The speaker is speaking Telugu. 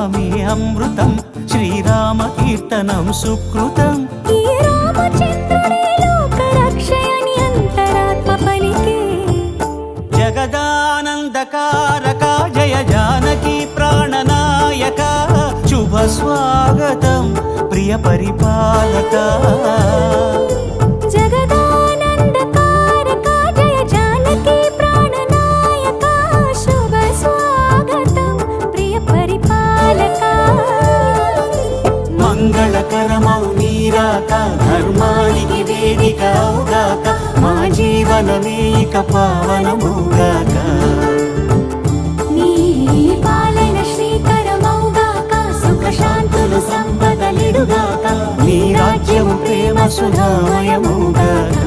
నామమే అమృతం, శ్రీరామ కీర్తనం సుకృతం. ఈ రామచంద్రుడే లోక రక్షయని అంతరాత్మ పలికే. జగదానందకారక జయ జానకి ప్రాణనాయక, శుభ స్వాగతం ప్రియ పరిపాలక. జగదానందకారక జయ జానకి ప్రాణనాయక, శుభ స్వాగతం ప్రియ పరిపాలక. మంగళకరమౌ నీరాక, ధర్మానికి వేదిక అవుగాక, మా జీవనమే ఇక పావనమౌగాక. నీ పాలన శ్రీకరమౌగాక, సుఖ శాంతులు సంపదలిడుగాక, నీ రాజ్యము ప్రేమ సుధామయమౌగాక.